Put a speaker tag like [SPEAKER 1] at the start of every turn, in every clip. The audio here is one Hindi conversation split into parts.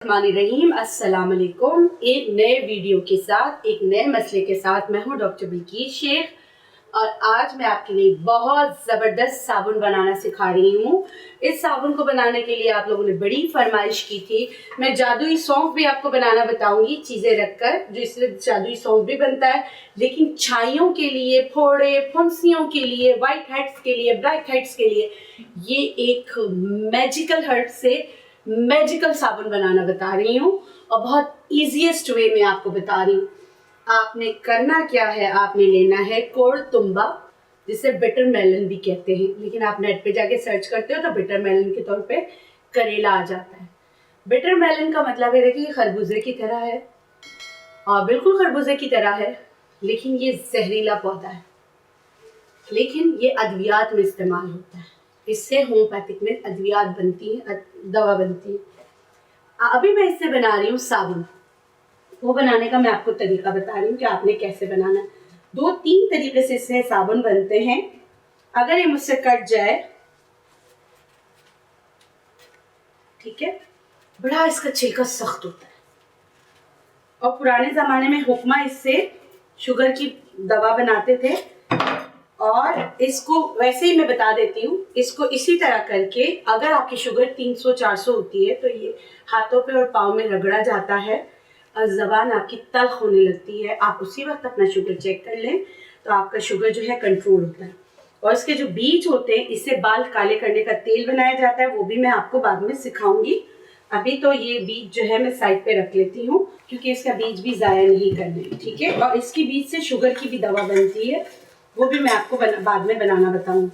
[SPEAKER 1] रहीम अस्सलाम वालेकुम। एक नए वीडियो के साथ, एक नए मसले के साथ मैं हूं डॉक्टर बिल्किस शेख और आज मैं आपके लिए बहुत ज़बरदस्त साबुन बनाना सिखा रही हूं। इस साबुन को बनाने के लिए आप लोगों ने बड़ी फरमाइश की थी। मैं जादुई सौंफ भी आपको बनाना बताऊंगी, चीज़ें रखकर, जो इससे जादुई सौंफ भी बनता है। लेकिन छाइयों के लिए, फोड़े फुंसियों के लिए, वाइट हेड्स के लिए, ब्लैक हेड्स के लिए ये एक मैजिकल हर्ब से मैजिकल साबुन बनाना बता रही हूँ और बहुत ईजीएस्ट वे में आपको बता रही हूँ। आपने करना क्या है, आपने लेना है कोड़तुम्बा, जिसे बिटर मेलन भी कहते हैं, लेकिन आप नेट पे जाके सर्च करते हो तो बिटर मेलन के तौर पे करेला आ जाता है। बिटर मेलन का मतलब है कि ये खरबूजे की तरह है और बिल्कुल खरबूजे की तरह है, लेकिन ये जहरीला पौधा है, लेकिन ये अद्वियात में इस्तेमाल होता है। इससे होम्योपैथिक में अद्वियात बनती है, दवा बनती है। अभी मैं इससे बना रही हूँ साबुन। वो बनाने का मैं आपको तरीका बता रही हूँ कि आपने कैसे बनाना है। 2-3 तरीके से इससे साबुन बनते हैं। अगर ये मुझसे कट जाए, ठीक है, बड़ा इसका छिलका सख्त होता है और पुराने ज़माने में हुक्मा इससे शुगर की दवा बनाते थे। और इसको वैसे ही मैं बता देती हूँ, इसको इसी तरह करके अगर आपकी शुगर 300-400 होती है तो ये हाथों पे और पाँव में रगड़ा जाता है और ज़बान आपकी तल्ख होने लगती है। आप उसी वक्त अपना शुगर चेक कर लें तो आपका शुगर जो है कंट्रोल होता है। और इसके जो बीज होते हैं, इससे बाल काले करने का तेल बनाया जाता है, वो भी मैं आपको बाद में सिखाऊंगी। अभी तो ये बीज जो है मैं साइड पे रख लेती हूँ क्योंकि इसका बीज भी ज़ाया नहीं करना है, ठीक है। और इसकी बीज से शुगर की भी दवा बनती है, वो भी मैं आपको बाद में बनाना बताऊंगी।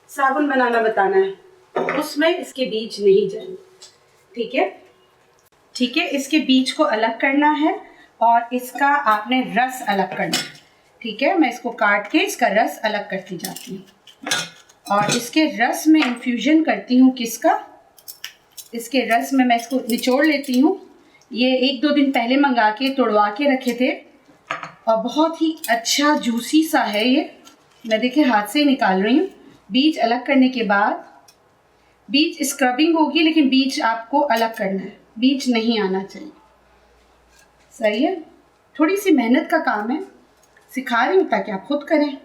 [SPEAKER 1] साबुन बनाना बताना है, उसमें इसके बीज नहीं जाएंगे, ठीक है, ठीक है। इसके बीज को अलग करना है और इसका आपने रस अलग करना है, ठीक है। मैं इसको काट के इसका रस अलग करती जाती हूँ और इसके रस में इन्फ्यूजन करती हूँ किसका, इसके रस में मैं इसको निचोड़ लेती हूँ। ये 1-2 दिन पहले मंगा के तोड़वा के रखे थे और बहुत ही अच्छा जूसी सा है ये। मैं देखिए हाथ से ही निकाल रही हूँ। बीज अलग करने के बाद, बीज स्क्रबिंग होगी लेकिन बीज आपको अलग करना है, बीज नहीं आना चाहिए, सही है। थोड़ी सी मेहनत का काम है, सिखा रही हूँ ताकि आप खुद करें।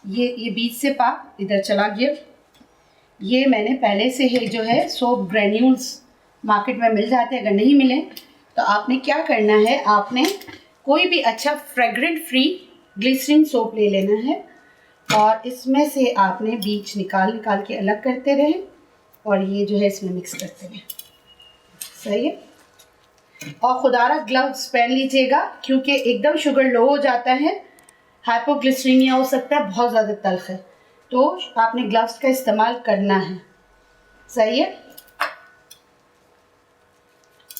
[SPEAKER 1] ये बीज से पाक इधर चला गया। ये मैंने पहले से है जो है सोप ग्रेन्यूल्स मार्केट में मिल जाते हैं, अगर नहीं मिले तो आपने क्या करना है, आपने कोई भी अच्छा फ्रेगरेंट फ्री ग्लिसरीन सोप ले लेना है और इसमें से आपने बीज निकाल के अलग करते रहे और ये जो है इसमें मिक्स करते रहे, सही है। और खुदारा ग्लव्स पहन लीजिएगा क्योंकि एकदम शुगर लो हो जाता है, हाइपोग्लिसरीमिया हो सकता है, बहुत ज़्यादा तल्ख है, तो आपने ग्लव्स का इस्तेमाल करना है, सही है।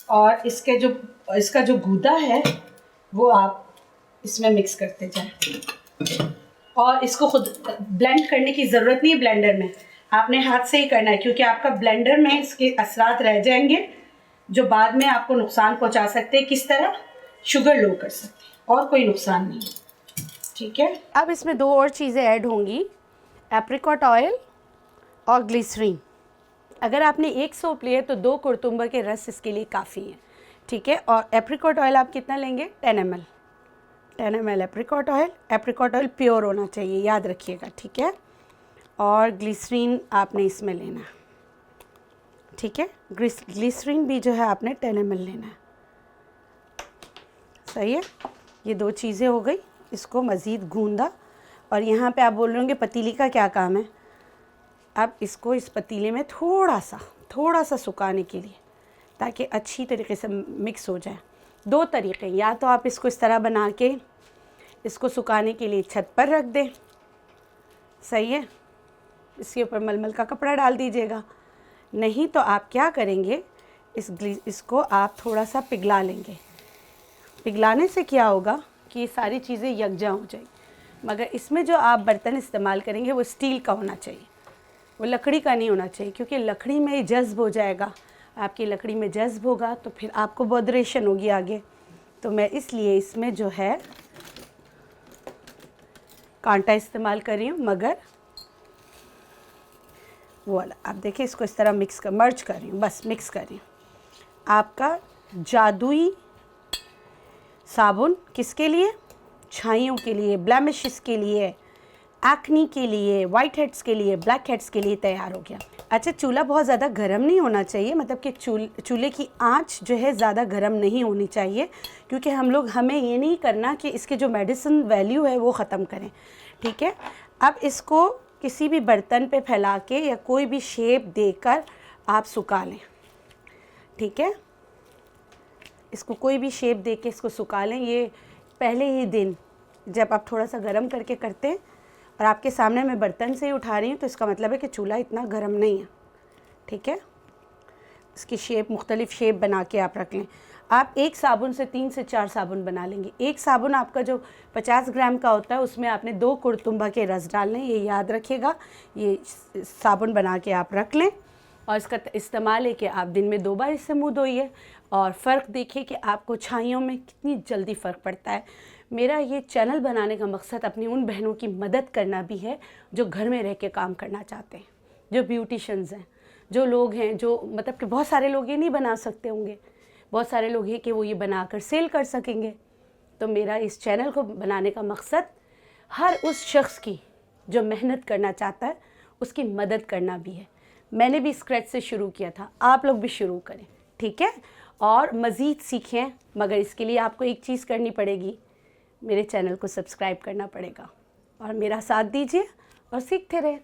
[SPEAKER 1] और इसका जो गूदा है वो आप इसमें मिक्स करते जाएं और इसको खुद ब्लेंड करने की ज़रूरत नहीं है। ब्लेंडर में आपने हाथ से ही करना है क्योंकि आपका ब्लेंडर में इसके असरात रह जाएंगे जो बाद में आपको नुकसान पहुंचा सकते हैं। किस तरह, शुगर लो कर सकते हैं और कोई नुकसान नहीं, ठीक है। अब इसमें 2 और चीज़ें ऐड होंगी, एप्रिकॉट ऑयल और ग्लिसरीन। अगर आपने 1 सोप लिए तो 2 कुरतुम्बा के रस इसके लिए काफ़ी है, ठीक है। और एप्रिकॉट ऑयल आप कितना लेंगे, 10 ml एप्रिकॉट ऑयल प्योर होना चाहिए, याद रखिएगा, ठीक है। और ग्लिसरीन आपने इसमें लेना है, ठीक है। ग्लिसरीन भी जो है आपने 10 ml लेना है, सही है। ये 2 चीज़ें हो गई, इसको मज़ीद गूंदा। और यहाँ पे आप बोल रहे होंगे पतीली का क्या काम है, अब इसको इस पतीले में थोड़ा सा सुखाने के लिए, ताकि अच्छी तरीके से मिक्स हो जाए। 2 तरीके, या तो आप इसको इस तरह बना के इसको सुखाने के लिए छत पर रख दें, सही है, इसके ऊपर मलमल का कपड़ा डाल दीजिएगा। नहीं तो आप क्या करेंगे, इसको आप थोड़ा सा पिघला लेंगे। पिघलाने से क्या होगा कि ये सारी चीज़ें यकजा हो जाएगी। मगर इसमें जो आप बर्तन इस्तेमाल करेंगे वो स्टील का होना चाहिए, वो लकड़ी का नहीं होना चाहिए, क्योंकि लकड़ी में जज्ब हो जाएगा। आपकी लकड़ी में जज्ब होगा तो फिर आपको बॉदरेशन होगी आगे। तो मैं इसलिए इसमें जो है कांटा इस्तेमाल कर रही हूँ, मगर वो वाला। आप देखिए इसको इस तरह मर्ज कर रही हूँ, बस मिक्स कर रही हूँ। आपका जादुई साबुन किसके लिए? छाइयों के लिए, ब्लेमिशेस के लिए, एक्नी के लिए, वाइट हेड्स के लिए, ब्लैक हेड्स के लिए तैयार हो गया। अच्छा, चूल्हा बहुत ज़्यादा गर्म नहीं होना चाहिए, मतलब कि चूल्हे की आंच जो है ज़्यादा गर्म नहीं होनी चाहिए, क्योंकि हमें ये नहीं करना कि इसके जो मेडिसिन वैल्यू है वो ख़त्म करें। ठीक है, अब इसको किसी भी बर्तन पे फैला के या कोई भी शेप देकर आप सुखा लें। ठीक है, इसको कोई भी शेप दे के इसको सुखा लें। ये पहले ही दिन जब आप थोड़ा सा गर्म करके करते हैं और आपके सामने मैं बर्तन से ही उठा रही हूँ, तो इसका मतलब है कि चूल्हा इतना गर्म नहीं है। ठीक है, इसकी शेप, मुख्तलिफ़ शेप बना के आप रख लें। आप एक साबुन से 3 से 4 साबुन बना लेंगे। एक साबुन आपका जो 50 ग्राम का होता है उसमें आपने 2 कुरतुम्बा के रस डालने, ये याद रखिएगा। ये साबुन बना के आप रख लें और इसका इस्तेमाल है कि आप दिन में 2 बार इससे मुँह धोइए और फ़र्क देखिए कि आपको छाइयों में कितनी जल्दी फ़र्क पड़ता है। मेरा ये चैनल बनाने का मकसद अपनी उन बहनों की मदद करना भी है जो घर में रह के काम करना चाहते हैं, जो ब्यूटिशन्स हैं, जो लोग हैं, जो मतलब कि बहुत सारे लोग ये नहीं बना सकते होंगे, बहुत सारे लोग हैं कि वो ये बनाकर सेल कर सकेंगे। तो मेरा इस चैनल को बनाने का मकसद हर उस शख्स की जो मेहनत करना चाहता है उसकी मदद करना भी है। मैंने भी स्क्रैच से शुरू किया था, आप लोग भी शुरू करें। ठीक है, और मज़ीद सीखें, मगर इसके लिए आपको एक चीज़ करनी पड़ेगी, मेरे चैनल को सब्सक्राइब करना पड़ेगा और मेरा साथ दीजिए और सीखते रहें।